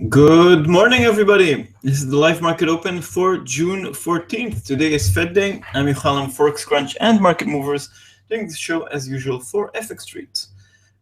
Good morning, everybody. This is the live market open for June 14th. Today is Fed Day. I'm Yohay, Forex Crunch and Market Movers, doing the show as usual for FX Street.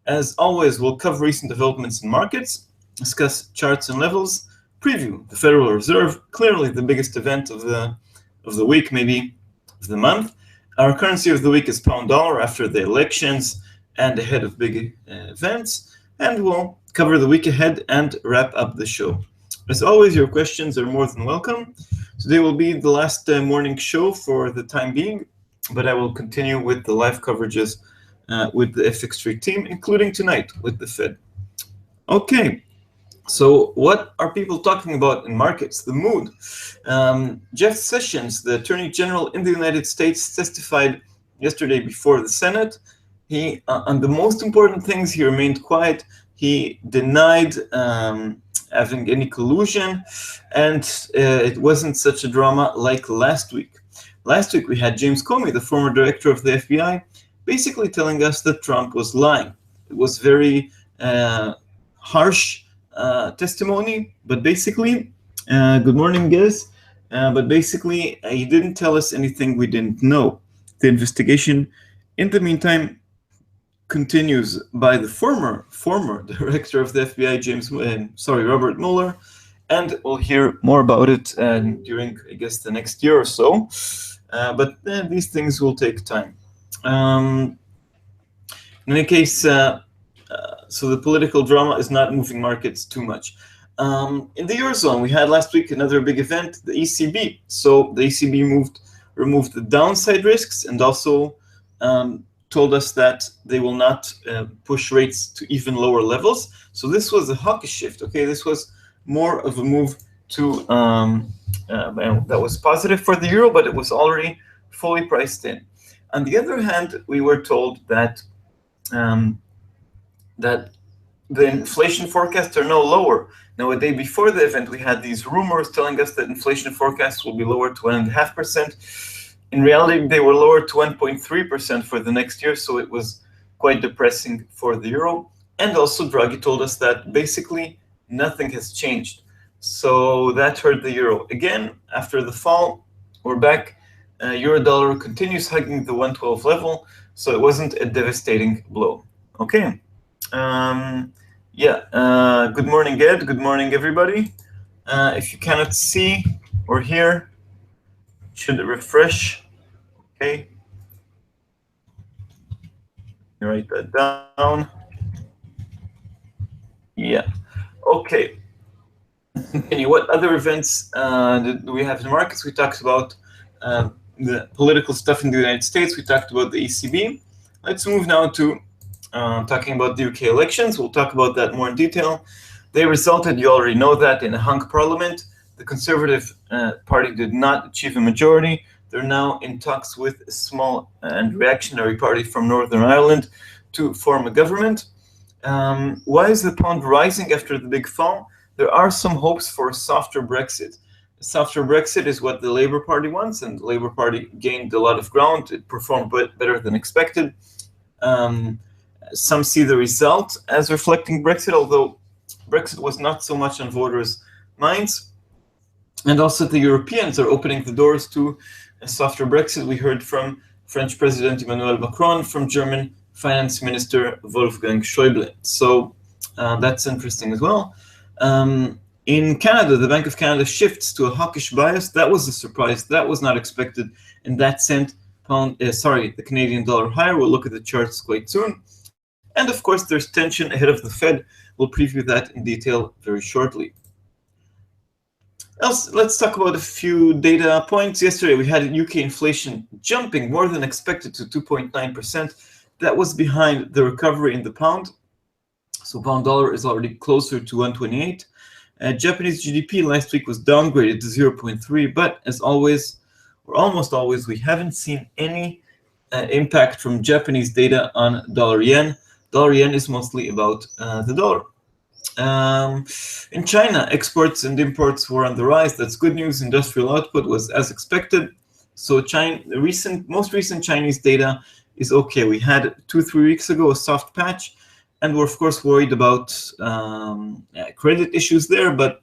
As always, we'll cover recent developments in markets, discuss charts and levels, preview the Federal Reserve, clearly the biggest event of the week, maybe of the month. Our currency of the week is pound dollar after the elections and ahead of big events, and we'll cover the week ahead and wrap up the show. As always, your questions are more than welcome. Today will be the last morning show for the time being, but I will continue with the live coverages with the FX Street team, including tonight with the Fed. Okay, so what are people talking about in markets? The mood. Jeff Sessions, the Attorney General in the United States, testified yesterday before the Senate. He, on the most important things, he remained quiet. He denied having any collusion, and it wasn't such a drama like last week. Last week, we had James Comey, the former director of the FBI, basically telling us that Trump was lying. It was very harsh testimony, but basically, good morning, guys. But basically, he didn't tell us anything we didn't know. The investigation, in the meantime, continues by the former director of the FBI, Robert Mueller, and we'll hear more about it during, I guess, the next year or so. But these things will take time. In any case, so the political drama is not moving markets too much. In the Eurozone, we had last week another big event, the ECB. So the ECB removed the downside risks and also told us that they will not push rates to even lower levels. So this was a hawkish shift. Okay, this was more of a move to that was positive for the euro, but it was already fully priced in. On the other hand, we were told that that the inflation forecasts are no lower. Now, a day before the event, we had these rumors telling us that inflation forecasts will be lowered to 1.5%. In reality, they were lowered to 1.3% for the next year, so it was quite depressing for the euro. And also, Draghi told us that basically nothing has changed. So that hurt the euro. Again, after the fall, we're back. Euro dollar continues hugging the 112 level, so it wasn't a devastating blow. Okay. Good morning, Ed. Good morning, everybody. If you cannot see or hear, should refresh. Okay. Write that down. Yeah. Okay. What other events do we have in the markets? We talked about the political stuff in the United States. We talked about the ECB. Let's move now to talking about the UK elections. We'll talk about that more in detail. They resulted, you already know that, in a hung parliament. The Conservative Party did not achieve a majority. They're now in talks with a small and reactionary party from Northern Ireland to form a government. Why is the pound rising after the big fall? There are some hopes for a softer Brexit. A softer Brexit is what the Labour Party wants, and the Labour Party gained a lot of ground. It performed better than expected. Some see the result as reflecting Brexit, although Brexit was not so much on voters' minds. And also the Europeans are opening the doors to a softer Brexit. We heard from French President Emmanuel Macron, from German Finance Minister Wolfgang Schäuble. So that's interesting as well. In Canada, the Bank of Canada shifts to a hawkish bias. That was a surprise. That was not expected. And that sent the Canadian dollar higher. We'll look at the charts quite soon. And of course, there's tension ahead of the Fed. We'll preview that in detail very shortly. Let's talk about a few data points. Yesterday, we had UK inflation jumping more than expected to 2.9%. That was behind the recovery in the pound. So pound dollar is already closer to 128. Japanese GDP last week was downgraded to 0.3, but as always, or almost always, we haven't seen any impact from Japanese data on dollar yen. Dollar yen is mostly about the dollar. In China, exports and imports were on the rise. That's good news. Industrial output was as expected. So the most recent Chinese data is okay. We had 2-3 weeks ago a soft patch. And we're, of course, worried about credit issues there, but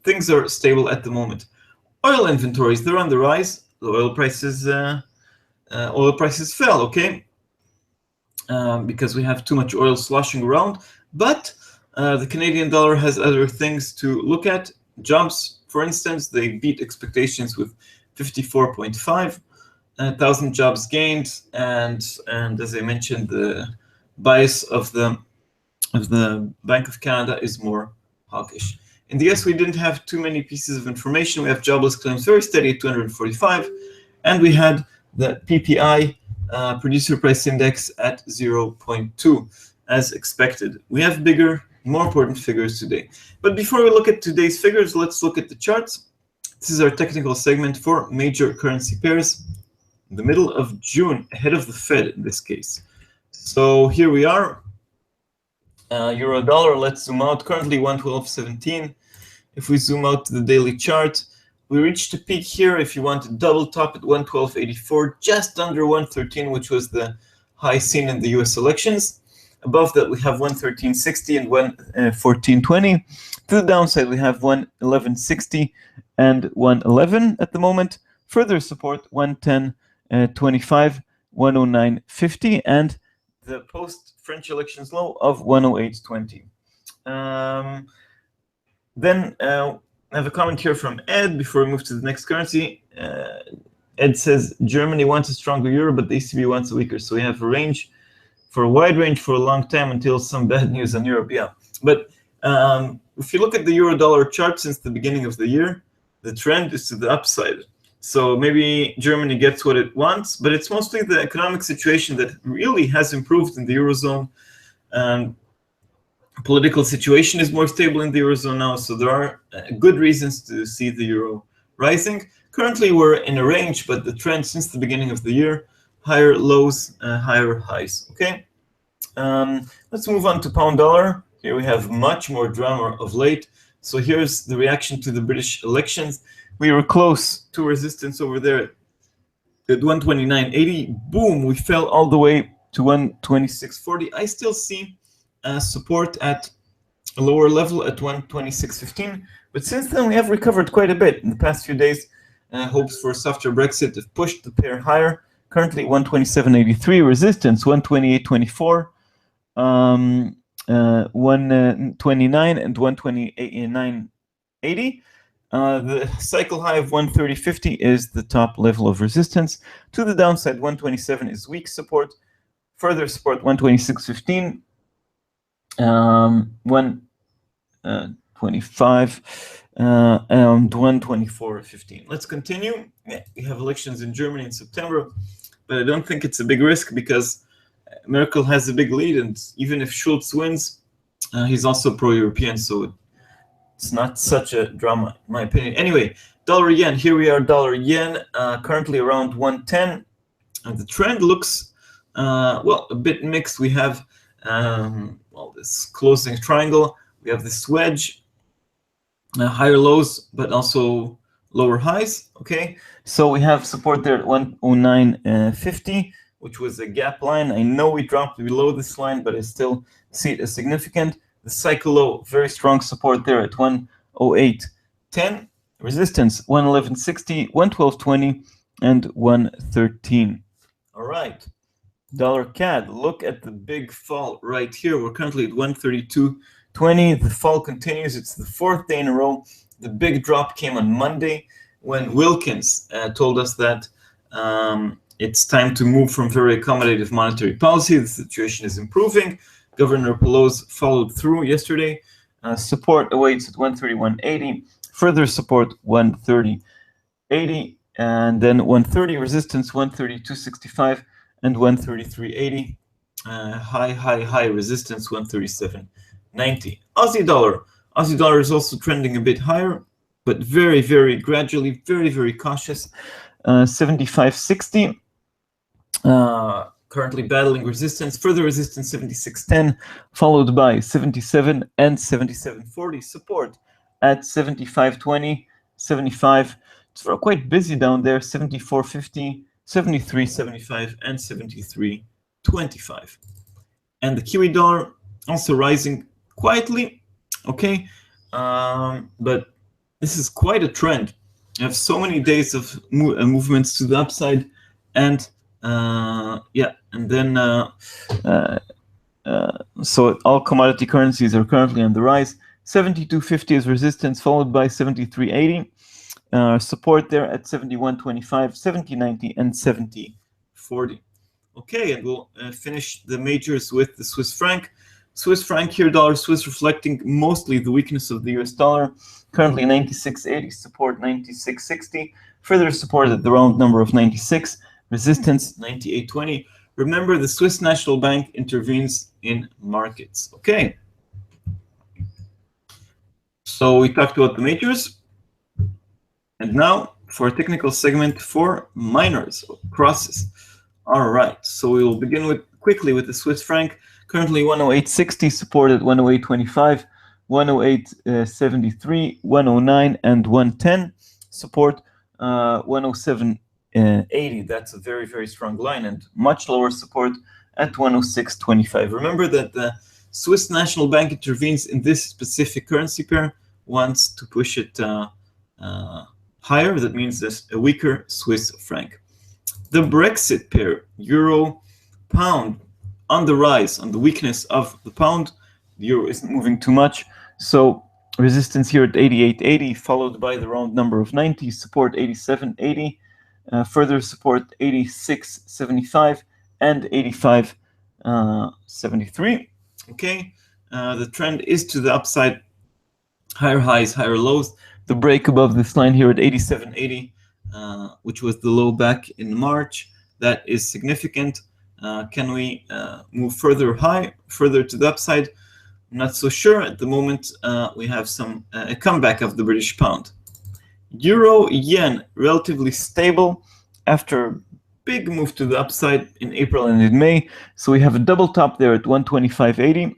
things are stable at the moment. Oil inventories, they're on the rise. The oil prices fell, okay? Because we have too much oil sloshing around. But the Canadian dollar has other things to look at. Jobs, for instance, they beat expectations with 54.5 thousand jobs gained, and as I mentioned, the bias of the Bank of Canada is more hawkish. In the US, we didn't have too many pieces of information. We have jobless claims very steady at 245, and we had the PPI producer price index at 0.2 as expected. We have bigger, more important figures today. But before we look at today's figures, let's look at the charts. This is our technical segment for major currency pairs in the middle of June, ahead of the Fed in this case. So here we are. Euro dollar, let's zoom out, currently 112.17. If we zoom out to the daily chart, we reached a peak here. If you want to double top at 112.84, just under 113, which was the high seen in the US elections. Above that, we have 113.60 and 114.20. To the downside, we have 111.60 and 111 at the moment. Further support, 110.25, 109.50, and the post-French elections low of 108.20. Then I have a comment here from Ed before we move to the next currency. Ed says Germany wants a stronger euro, but the ECB wants a weaker. So we have a range, for a wide range for a long time until some bad news on Europe. Yeah, but if you look at the euro dollar chart since the beginning of the year, the trend is to the upside. So maybe Germany gets what it wants, but it's mostly the economic situation that really has improved in the Eurozone. Political situation is more stable in the Eurozone now, so there are good reasons to see the euro rising. Currently, we're in a range, but the trend since the beginning of the year, higher lows, higher highs, okay? Let's move on to pound dollar. Here we have much more drama of late. So here's the reaction to the British elections. We were close to resistance over there at 129.80. Boom, we fell all the way to 126.40. I still see support at a lower level at 126.15. But since then, we have recovered quite a bit. In the past few days, hopes for a softer Brexit have pushed the pair higher. Currently 127.83, resistance 128.24, 129 and 129.80. The cycle high of 130.50 is the top level of resistance. To the downside, 127 is weak support. Further support, 126.15, 125, and 124.15. Let's continue. Yeah, we have elections in Germany in September, but I don't think it's a big risk because Merkel has a big lead, and even if Schulz wins, he's also pro-European, so it's not such a drama, in my opinion. Anyway, dollar yen. Here we are, dollar yen, currently around 110. And the trend looks, well, a bit mixed. We have, well, this closing triangle. We have this wedge, higher lows, but also lower highs. Okay, so we have support there at 109.50, which was a gap line. I know we dropped below this line, but I still see it as significant. The cycle low, very strong support there at 108.10. Resistance 111.60, 112.20, and 113. All right. Dollar CAD. Look at the big fall right here. We're currently at 132.20. The fall continues. It's the fourth day in a row. The big drop came on Monday when Wilkins told us that it's time to move from very accommodative monetary policy. The situation is improving. Governor Pelosi followed through yesterday. Support awaits at 131.80. Further support 130.80, and then 130 resistance 132.65 and 133.80. High resistance 137.90. Aussie dollar. Aussie dollar is also trending a bit higher, but very, very gradually, very, very cautious. 75.60. Currently battling resistance, further resistance 76.10, followed by 77 and 77.40. Support at 75.20, 75. It's quite busy down there. 74.50, 73.75, and 73.25. And the Kiwi dollar, also rising quietly. Okay, but this is quite a trend. You have so many days of movements to the upside, and yeah, and then so all commodity currencies are currently on the rise. 72.50 is resistance, followed by 73.80. Support there at 71.25, 70.90, and 70.40. Okay, and we'll finish the majors with the Swiss franc. Swiss franc here, dollar Swiss, reflecting mostly the weakness of the US dollar. Currently 96.80, support 96.60. Further support at the round number of 96. Resistance 98.20. Remember, the Swiss National Bank intervenes in markets. Okay. So we talked about the majors. And now for a technical segment for minors, crosses. All right, so we will begin quickly with the Swiss franc. Currently 108.60, support at 108.25, 108.73, 109, and 110. Support 107.80. That's a very, very strong line, and much lower support at 106.25. Remember that the Swiss National Bank intervenes in this specific currency pair, wants to push it higher. That means there's a weaker Swiss franc. The Brexit pair, euro, pound, on the rise, on the weakness of the pound. The euro isn't moving too much. So resistance here at 88.80, followed by the round number of 90, support 87.80, further support 86.75 and 85.73. Okay, the trend is to the upside, higher highs, higher lows. The break above this line here at 87.80, which was the low back in March, that is significant. Can we move further to the upside? I'm not so sure at the moment. We have a comeback of the British pound. Euro yen, relatively stable after a big move to the upside in April and in May. So we have a double top there at 125.80.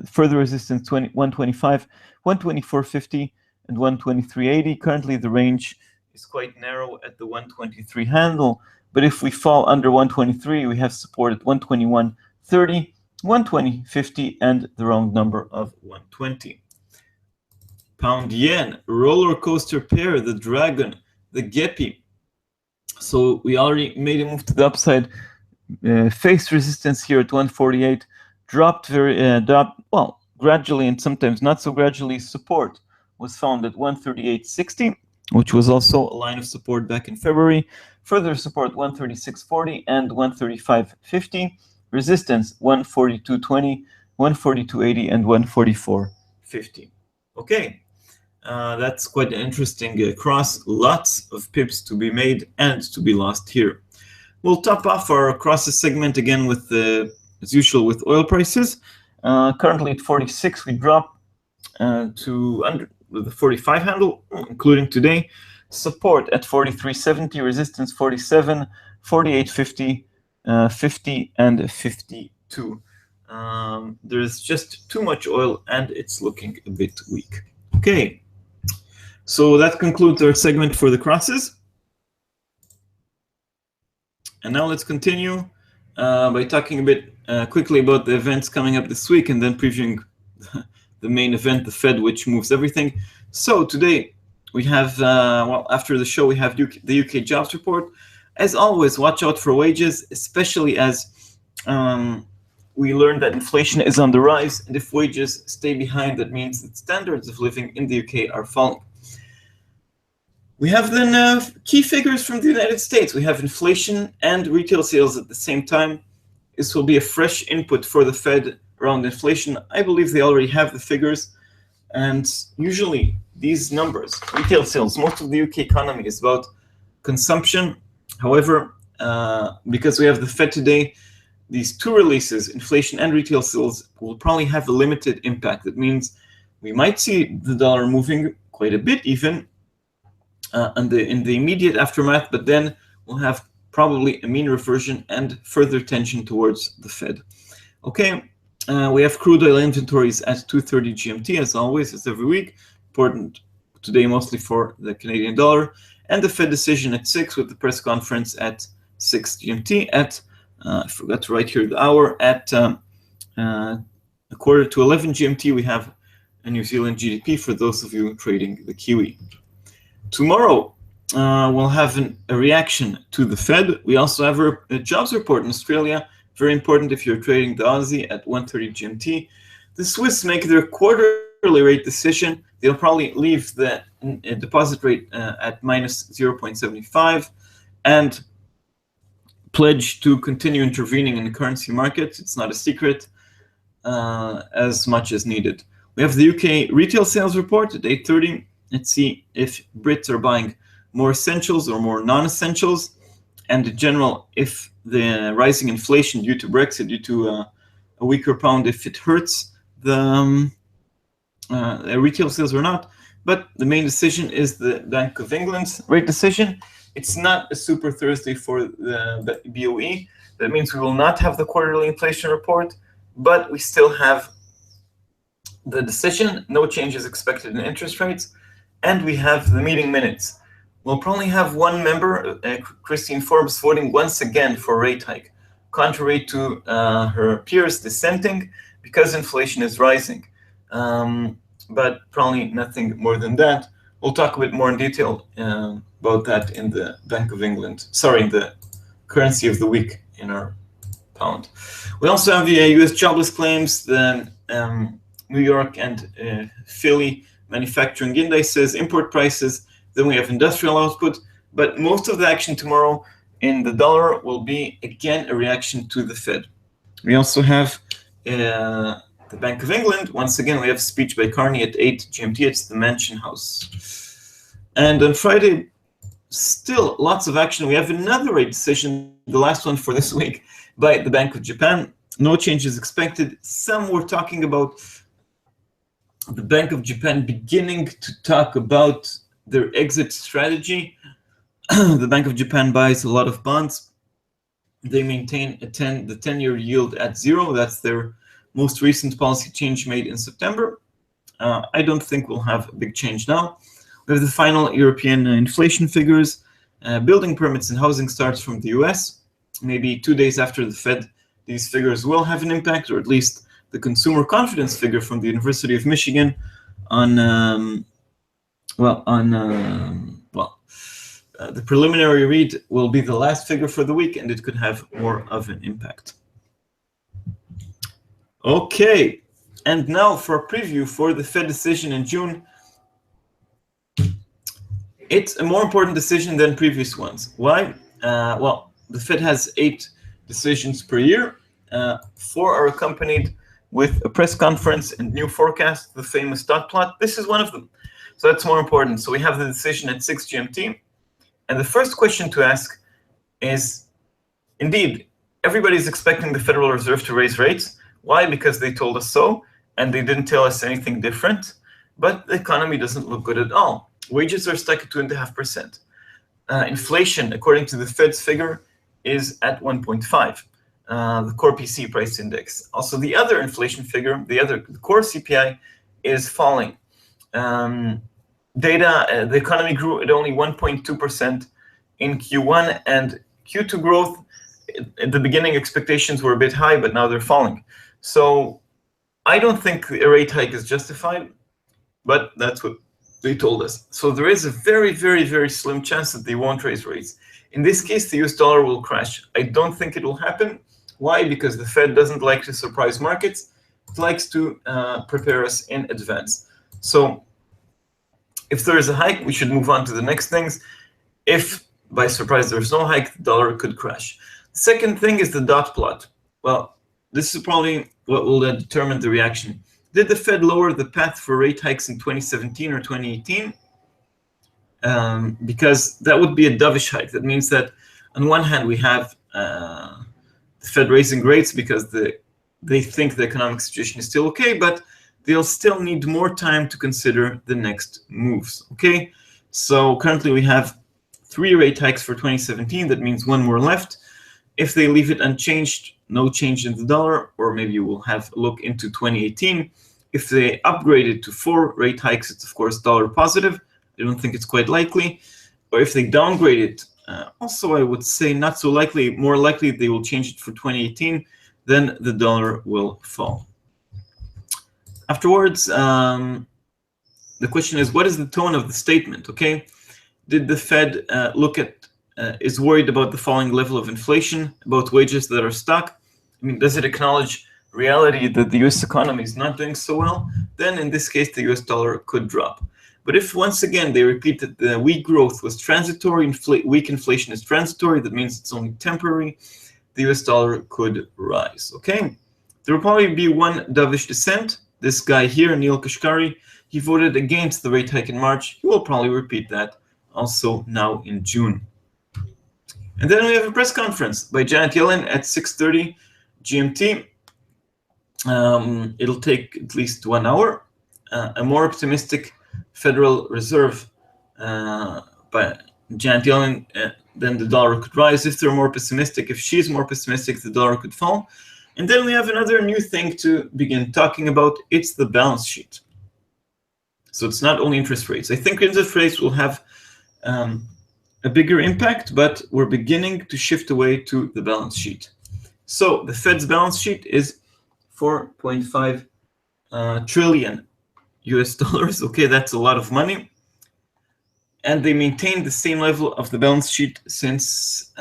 Further resistance 125, 124.50, and 123.80. Currently the range is quite narrow at the 123 handle, but if we fall under 123, we have support at 121.30, 120.50, and the round number of 120. Pound yen, roller coaster pair, the dragon, the GBP. So we already made a move to the upside, faced resistance here at 148, dropped well, gradually and sometimes not so gradually. Support was found at 138.60, which was also a line of support back in February. Further support 136.40 and 135.50. Resistance 142.20, 142.80, and 144.50. Okay, that's quite an interesting cross. Lots of pips to be made and to be lost here. We'll top off our crosses segment again with as usual with oil prices. Currently at 46, we drop to under the 45 handle, including today. Support at 43.70, resistance 47, 48.50, 50, and 52. There's just too much oil and it's looking a bit weak. Okay, so that concludes our segment for the crosses. And now let's continue by talking a bit quickly about the events coming up this week and then previewing the main event, the Fed, which moves everything. So today we have, well, after the show, we have the UK jobs report. As always, watch out for wages, especially as we learned that inflation is on the rise. And if wages stay behind, that means that standards of living in the UK are falling. We have then key figures from the United States. We have inflation and retail sales at the same time. This will be a fresh input for the Fed around inflation. I believe they already have the figures. And usually these numbers, retail sales, most of the UK economy is about consumption. However, because we have the Fed today, these two releases, inflation and retail sales, will probably have a limited impact. That means we might see the dollar moving quite a bit even in the immediate aftermath, but then we'll have probably a mean reversion and further tension towards the Fed. Okay, we have crude oil inventories at 2:30 GMT, as always, as every week. Important today mostly for the Canadian dollar. And the Fed decision at 6 with the press conference at 6 GMT at, I forgot to write here the hour, at a quarter to 11 GMT, we have a New Zealand GDP for those of you trading the Kiwi. Tomorrow, we'll have a reaction to the Fed. We also have a jobs report in Australia, very important if you're trading the Aussie at 1:30 GMT. The Swiss make their quarterly rate decision. They'll probably leave the deposit rate at minus 0.75 and pledge to continue intervening in the currency markets. It's not a secret, as much as needed. We have the UK retail sales report at 8:30. Let's see if Brits are buying more essentials or more non-essentials, and in general, if the rising inflation due to Brexit, due to a weaker pound, if it hurts the retail sales or not. But the main decision is the Bank of England's rate decision. It's not a super Thursday for the BOE. That means we will not have the quarterly inflation report, but we still have the decision. No changes expected in interest rates. And we have the meeting minutes. We'll probably have one member, Christine Forbes, voting once again for rate hike, contrary to her peers dissenting, because inflation is rising. But probably nothing more than that. We'll talk a bit more in detail about that in the Bank of England. Sorry, in the currency of the week in our pound. We also have the US jobless claims, the New York and Philly manufacturing indices, import prices. Then we have industrial output. But most of the action tomorrow in the dollar will be, again, a reaction to the Fed. We also have the Bank of England. Once again, we have a speech by Carney at 8 GMT. It's the Mansion House. And on Friday, still lots of action. We have another rate decision, the last one for this week, by the Bank of Japan. No changes expected. Some were talking about the Bank of Japan beginning to talk about their exit strategy. The Bank of Japan buys a lot of bonds. They maintain the 10-year yield at 0. That's their most recent policy change made in September. I don't think we'll have a big change now. We have the final European inflation figures, building permits and housing starts from the US. Maybe 2 days after the Fed, these figures will have an impact, or at least the consumer confidence figure from the University of Michigan on, the preliminary read will be the last figure for the week, and it could have more of an impact. Okay, and now for a preview for the Fed decision in June. It's a more important decision than previous ones. Why? Well, the Fed has 8 decisions per year. 4 are accompanied with a press conference and new forecast, the famous dot plot. This is one of them. So that's more important. So we have the decision at 6 GMT. And the first question to ask is, indeed, everybody's expecting the Federal Reserve to raise rates. Why? Because they told us so, and they didn't tell us anything different. But the economy doesn't look good at all. Wages are stuck at 2.5%. Inflation, according to the Fed's figure, is at 1.5. The core PC price index. Also, the other inflation figure, the core CPI, is falling. The economy grew at only 1.2% in Q1, and Q2 growth, at the beginning expectations were a bit high, but now they're falling. So I don't think a rate hike is justified, but that's what they told us. So there is a very, very, very slim chance that they won't raise rates. In this case, the US dollar will crash. I don't think it will happen. Why? Because the Fed doesn't like to surprise markets. It likes to prepare us in advance. So if there is a hike, we should move on to the next things. If by surprise there's no hike, the dollar could crash. The second thing is the dot plot. Well, this is probably what will determine the reaction. Did the Fed lower the path for rate hikes in 2017 or 2018? Because that would be a dovish hike. That means that on one hand we have the Fed raising rates because they think the economic situation is still okay, but they'll still need more time to consider the next moves. Okay, so currently we have 3 rate hikes for 2017. That means 1 more left. If they leave it unchanged, no change in the dollar, or maybe we'll have a look into 2018. If they upgrade it to 4 rate hikes, it's of course dollar positive. I don't think it's quite likely. Or if they downgrade it, also I would say not so likely. More likely they will change it for 2018, then the dollar will fall. Afterwards, the question is, what is the tone of the statement? Okay, did the Fed is worried about the falling level of inflation, about wages that are stuck? I mean, does it acknowledge reality that the US economy is not doing so well? Then in this case, the US dollar could drop. But if once again they repeat that the weak growth was transitory, weak inflation is transitory, that means it's only temporary, the US dollar could rise. Okay, there will probably be one dovish dissent. This guy here, Neil Kashkari, he voted against the rate hike in March. He will probably repeat that also now in June. And then we have a press conference by Janet Yellen at 6:30 GMT. It'll take at least 1 hour. A more optimistic Federal Reserve by Janet Yellen, then the dollar could rise. If they're more pessimistic, if she's more pessimistic, the dollar could fall. And then we have another new thing to begin talking about. It's the balance sheet. So it's not only interest rates. I think interest rates will have a bigger impact, but we're beginning to shift away to the balance sheet. So the Fed's balance sheet is 4.5 trillion US dollars. Okay, that's a lot of money. And they maintained the same level of the balance sheet since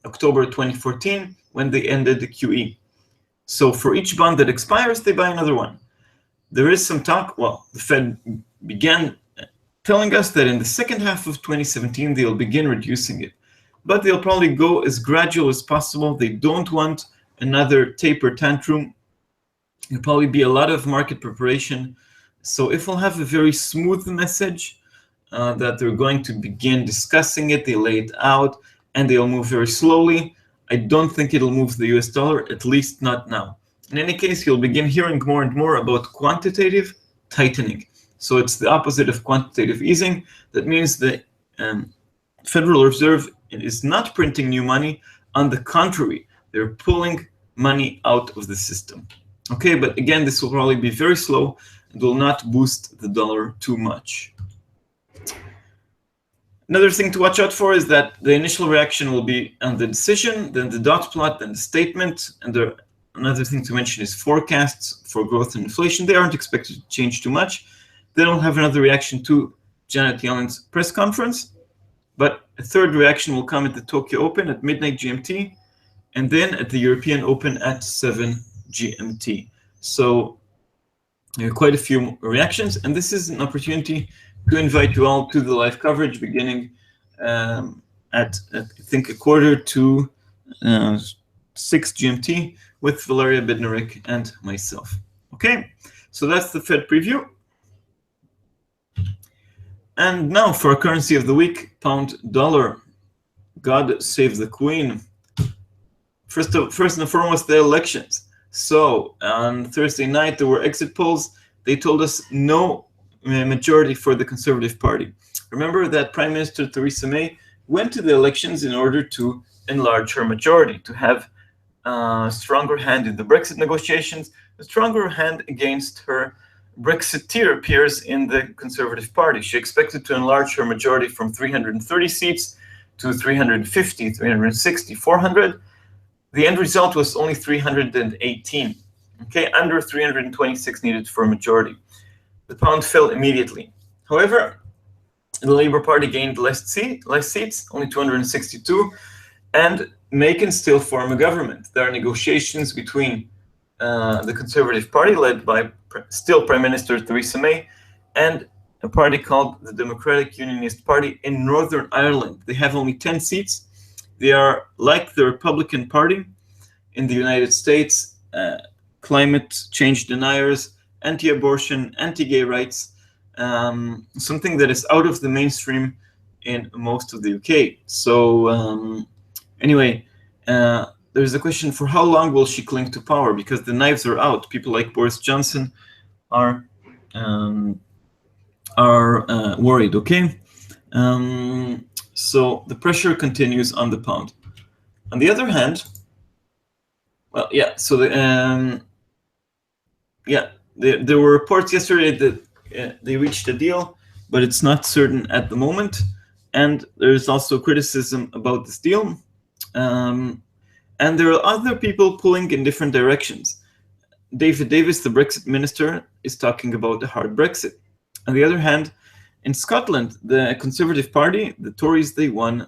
October 2014, when they ended the QE. So for each bond that expires, they buy another one. There is some talk, well, the Fed began telling us that in the second half of 2017, they'll begin reducing it. But they'll probably go as gradual as possible. They don't want another taper tantrum. There'll probably be a lot of market preparation. So if we'll have a very smooth message that they're going to begin discussing it, they lay it out, and they'll move very slowly, I don't think it'll move the US dollar, at least not now. In any case, you'll begin hearing more and more about quantitative tightening. So it's the opposite of quantitative easing. That means the Federal Reserve is not printing new money. On the contrary, they're pulling money out of the system. Okay, but again, this will probably be very slow and will not boost the dollar too much. Another thing to watch out for is that the initial reaction will be on the decision, then the dot plot, then the statement. And another thing to mention is forecasts for growth and inflation. They aren't expected to change too much. Then we'll have another reaction to Janet Yellen's press conference. But a third reaction will come at the Tokyo Open at midnight GMT, and then at the European Open at 7 GMT. So there are quite a few reactions, and this is an opportunity to invite you all to the live coverage beginning at I think 5:45 GMT with Valeria Bednarek and myself. Okay, so that's the Fed preview. And now for our currency of the week, pound dollar. God save the Queen. First and foremost, the elections. So on Thursday night, there were exit polls. They told us no majority for the Conservative Party. Remember that Prime Minister Theresa May went to the elections in order to enlarge her majority, to have a stronger hand in the Brexit negotiations, a stronger hand against her Brexiteer peers in the Conservative Party. She expected to enlarge her majority from 330 seats to 350, 360, 400. The end result was only 318, okay, under 326 needed for a majority. The pound fell immediately. However, the Labour Party gained less seats, only 262, and May can still form a government. There are negotiations between the Conservative Party, led by still Prime Minister Theresa May, and a party called the Democratic Unionist Party in Northern Ireland. They have only 10 seats. They are like the Republican Party in the United States, climate change deniers, anti-abortion, anti-gay rights, something that is out of the mainstream in most of the UK. So anyway, there's a question for how long will she cling to power, because the knives are out. People like Boris Johnson are worried, okay? So the pressure continues on the pound. On the other hand, well, yeah, so there were reports yesterday that they reached a deal, but it's not certain at the moment. And there's also criticism about this deal. And there are other people pulling in different directions. David Davis, the Brexit minister, is talking about a hard Brexit. On the other hand, in Scotland, the Conservative Party, the Tories, they won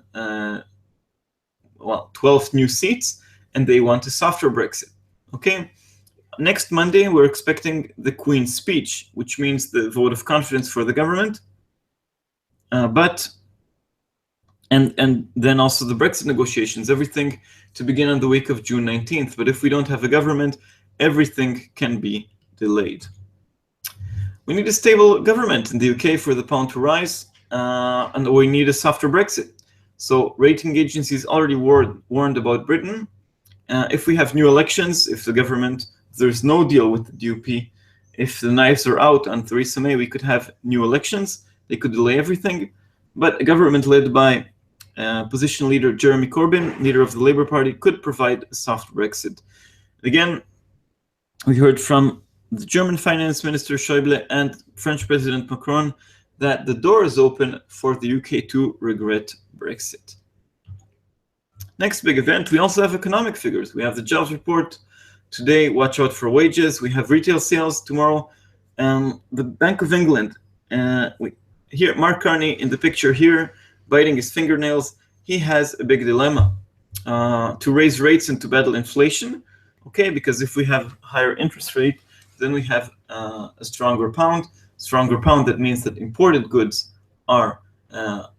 12 new seats, and they want a softer Brexit. Okay. Next Monday, we're expecting the Queen's speech, which means the vote of confidence for the government. And then also the Brexit negotiations, everything to begin on the week of June 19th. But if we don't have a government, everything can be delayed. We need a stable government in the UK for the pound to rise, and we need a softer Brexit. So rating agencies already warned about Britain. If we have new elections, if there's no deal with the DUP, if the knives are out on Theresa May, we could have new elections. They could delay everything. But a government led by opposition leader Jeremy Corbyn, leader of the Labour Party, could provide a soft Brexit. Again, we heard from the German finance minister Schäuble and French President Macron that the door is open for the UK to regret Brexit. Next big event, we also have economic figures. We have the jobs report today. Watch out for wages. We have retail sales tomorrow. The Bank of England, here, Mark Carney in the picture here, biting his fingernails. He has a big dilemma to raise rates and to battle inflation. Okay, because if we have higher interest rate, then we have a stronger pound. Stronger pound, that means that imported goods are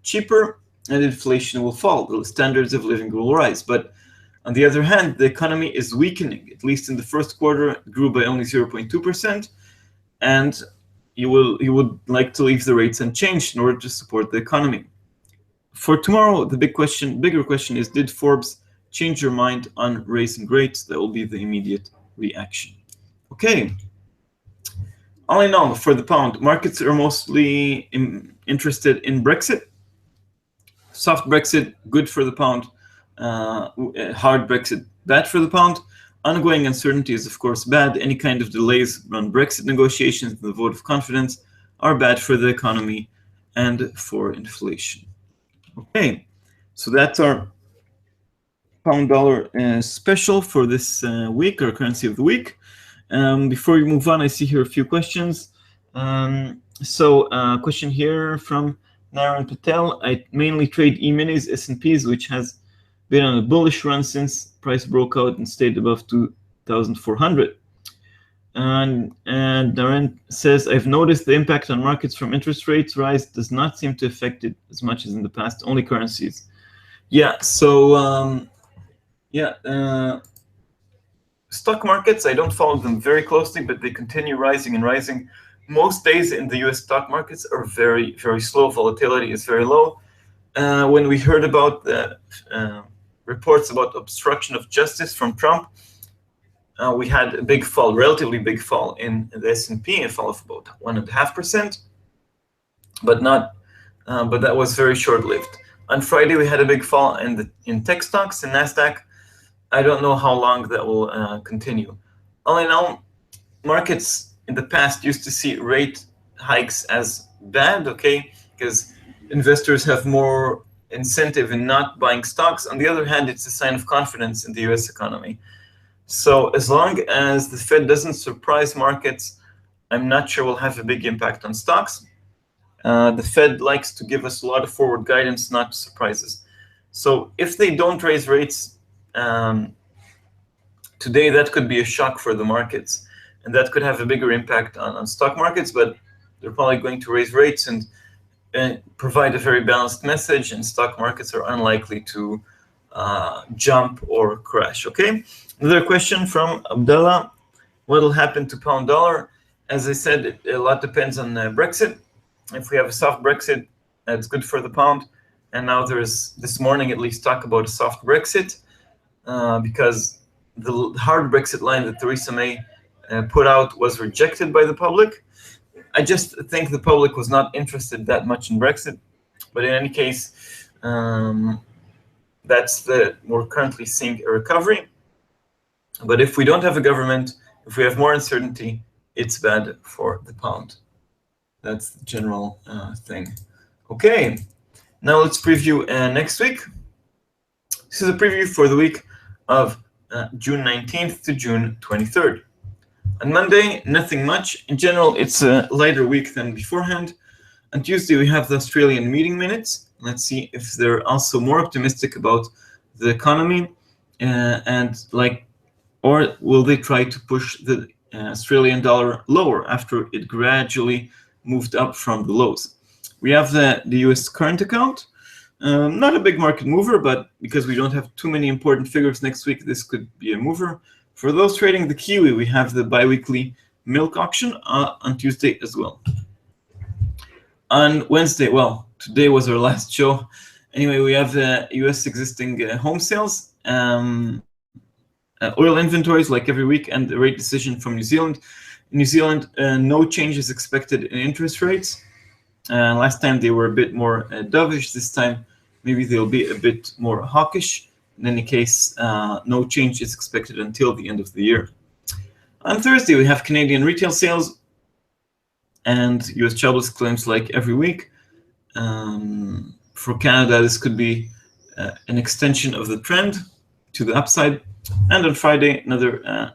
cheaper and inflation will fall. The standards of living will rise. But on the other hand, the economy is weakening. At least in the first quarter, it grew by only 0.2%. And you would like to leave the rates unchanged in order to support the economy. For tomorrow, the bigger question is, did Forbes change your mind on raising rates? That will be the immediate reaction. Okay. All in all, for the pound, markets are mostly interested in Brexit. Soft Brexit, good for the pound. Hard Brexit, bad for the pound. Ongoing uncertainty is, of course, bad. Any kind of delays on Brexit negotiations and the vote of confidence are bad for the economy and for inflation. Okay, so that's our pound dollar special for this week, our currency of the week. Before we move on, I see here a few questions. Question here from Naren Patel. I mainly trade E-minis, S&Ps, which has been on a bullish run since price broke out and stayed above 2,400. And Naren says, I've noticed the impact on markets from interest rates rise does not seem to affect it as much as in the past, only currencies. Yeah, so stock markets, I don't follow them very closely, but they continue rising and rising. Most days in the US stock markets are very, very slow. Volatility is very low. When we heard about the reports about obstruction of justice from Trump, we had a big fall, relatively big fall in the S&P, a fall of about 1.5%, but that was very short-lived. On Friday, we had a big fall in tech stocks, in NASDAQ. I don't know how long that will continue. All in all, markets in the past used to see rate hikes as bad, okay, because investors have more incentive in not buying stocks. On the other hand, it's a sign of confidence in the US economy. So as long as the Fed doesn't surprise markets, I'm not sure we'll have a big impact on stocks. The Fed likes to give us a lot of forward guidance, not surprises. So if they don't raise rates today, that could be a shock for the markets. And that could have a bigger impact on stock markets, but they're probably going to raise rates and provide a very balanced message, and stock markets are unlikely to jump or crash, okay? Another question from Abdullah. What will happen to pound dollar? As I said, a lot depends on Brexit. If we have a soft Brexit, that's good for the pound. And now there's, this morning at least, talk about a soft Brexit because the hard Brexit line that Theresa May put out was rejected by the public. I just think the public was not interested that much in Brexit. But in any case, we're currently seeing a recovery. But if we don't have a government, if we have more uncertainty, it's bad for the pound. That's the general thing. Okay, now let's preview next week. This is a preview for the week of June 19th to June 23rd. On Monday, nothing much. In general, it's a lighter week than beforehand. On Tuesday, we have the Australian meeting minutes. Let's see if they're also more optimistic about the economy, or will they try to push the Australian dollar lower after it gradually moved up from the lows. We have the US current account. Not a big market mover, but because we don't have too many important figures next week, this could be a mover. For those trading the Kiwi, we have the biweekly milk auction on Tuesday as well. On Wednesday, well, today was our last show. Anyway, we have the US existing home sales, oil inventories like every week, and the rate decision from New Zealand. In New Zealand, no changes expected in interest rates. Last time they were a bit more dovish. This time, maybe they'll be a bit more hawkish. In any case, no change is expected until the end of the year. On Thursday, we have Canadian retail sales and US jobless claims like every week. For Canada, this could be an extension of the trend to the upside. And on Friday, another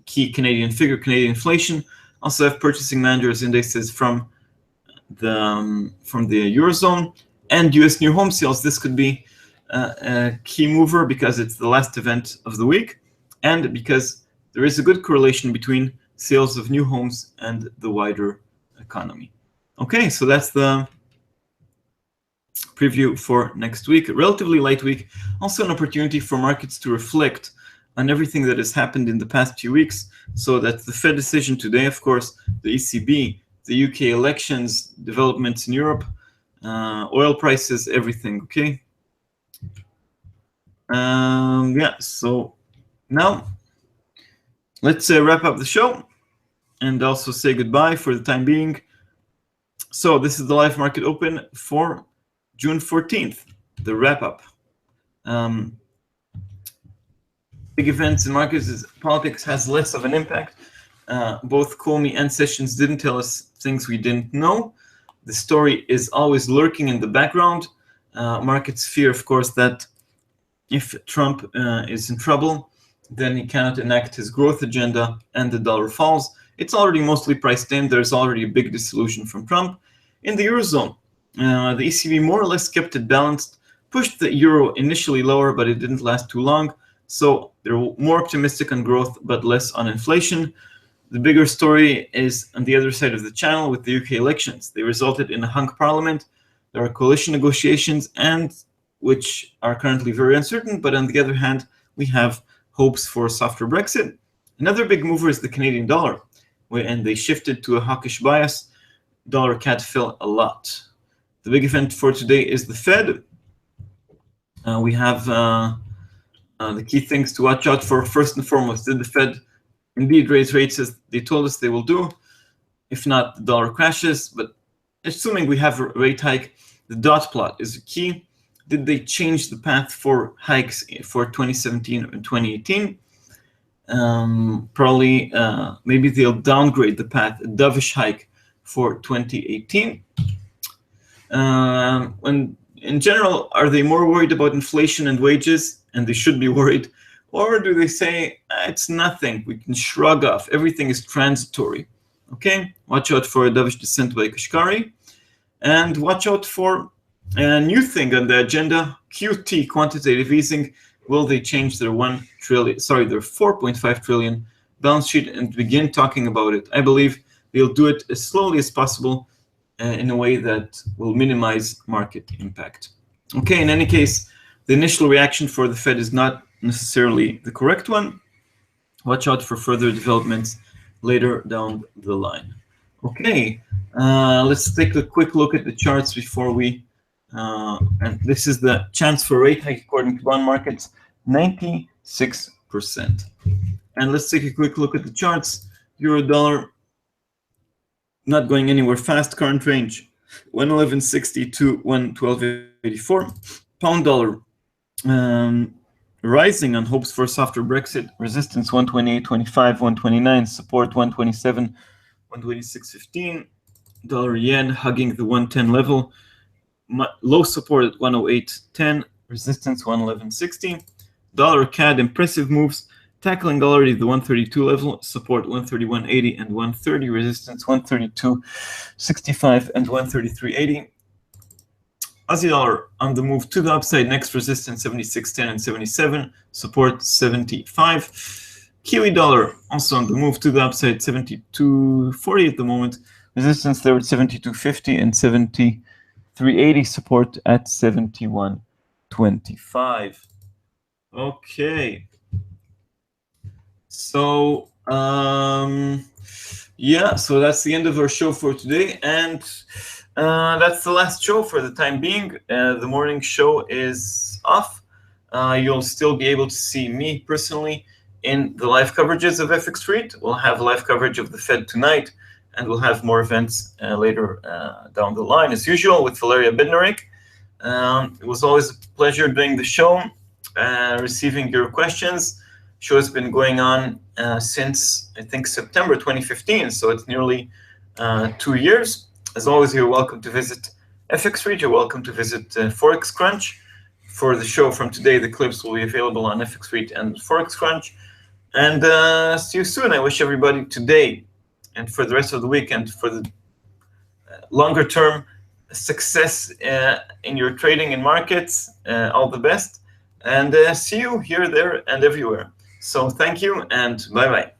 key Canadian figure, Canadian inflation. Also have purchasing managers indices from the Eurozone and US new home sales. This could be a key mover because it's the last event of the week and because there is a good correlation between sales of new homes and the wider economy. Okay, so that's the preview for next week. A relatively light week, also an opportunity for markets to reflect on everything that has happened in the past few weeks. So that's the Fed decision today, of course, the ECB, the UK elections, developments in Europe, oil prices, everything, okay? Yeah, so now let's wrap up the show and also say goodbye for the time being. So this is the live market open for June 14th, the wrap up. Big events in markets is politics has less of an impact. Both Comey and Sessions didn't tell us things we didn't know. The story is always lurking in the background. Markets fear, of course, that if Trump is in trouble, then he cannot enact his growth agenda and the dollar falls. It's already mostly priced in. There's already a big disillusion from Trump. In the Eurozone, the ECB more or less kept it balanced, pushed the euro initially lower, but it didn't last too long. So they're more optimistic on growth, but less on inflation. The bigger story is on the other side of the channel with the UK elections. They resulted in a hung parliament. There are coalition negotiations, and which are currently very uncertain. But on the other hand, we have hopes for a softer Brexit. Another big mover is the Canadian dollar, and they shifted to a hawkish bias. Dollar CAD fell a lot. The big event for today is the Fed. We have the key things to watch out for. First and foremost, did the Fed indeed raise rates as they told us they will do? If not, the dollar crashes. But assuming we have a rate hike, the dot plot is key. Did they change the path for hikes for 2017 and 2018? Probably, maybe they'll downgrade the path, a dovish hike for 2018. When in general, are they more worried about inflation and wages? And they should be worried. Or do they say, it's nothing, we can shrug off, everything is transitory? Okay, watch out for a dovish descent by Kashkari. And watch out for a new thing on the agenda, QT, quantitative easing. Will they change their their 4.5 trillion balance sheet and begin talking about it? I believe they'll do it as slowly as possible in a way that will minimize market impact. Okay, in any case, the initial reaction for the Fed is not necessarily the correct one. Watch out for further developments later down the line. Okay, let's take a quick look at the charts before we, and this is the chance for rate hike according to bond markets, 96%. And let's take a quick look at the charts. Euro dollar not going anywhere fast, current range 111.60 to 112.84. Pound dollar rising on hopes for a softer Brexit, resistance 128.25, 129, support 127, 126.15. Dollar yen hugging the 110 level, low support at 108.10, resistance 111.60. Dollar CAD impressive moves, tackling already the 132 level, support 131.80 and 130, resistance 132.65 and 133.80. Aussie dollar on the move to the upside, next resistance 76.10 and 77, support 75. Kiwi dollar also on the move to the upside, 72.40 at the moment, resistance there at 72.50 and 73.80, support at 71.25. Okay. So yeah, so that's the end of our show for today, and that's the last show for the time being. The morning show is off. You'll still be able to see me personally in the live coverages of FX Street. We'll have live coverage of the Fed tonight, and we'll have more events later down the line, as usual, with Valeria Bednarik. It was always a pleasure doing the show, receiving your questions. Show has been going on since, I think, September 2015, so it's nearly 2 years. As always, you're welcome to visit FX Street. You're welcome to visit Forex Crunch. For the show from today, the clips will be available on FX Street and Forex Crunch. And see you soon. I wish everybody today and for the rest of the week and for the longer term success in your trading in markets. All the best. And see you here, there, and everywhere. So thank you, and bye-bye.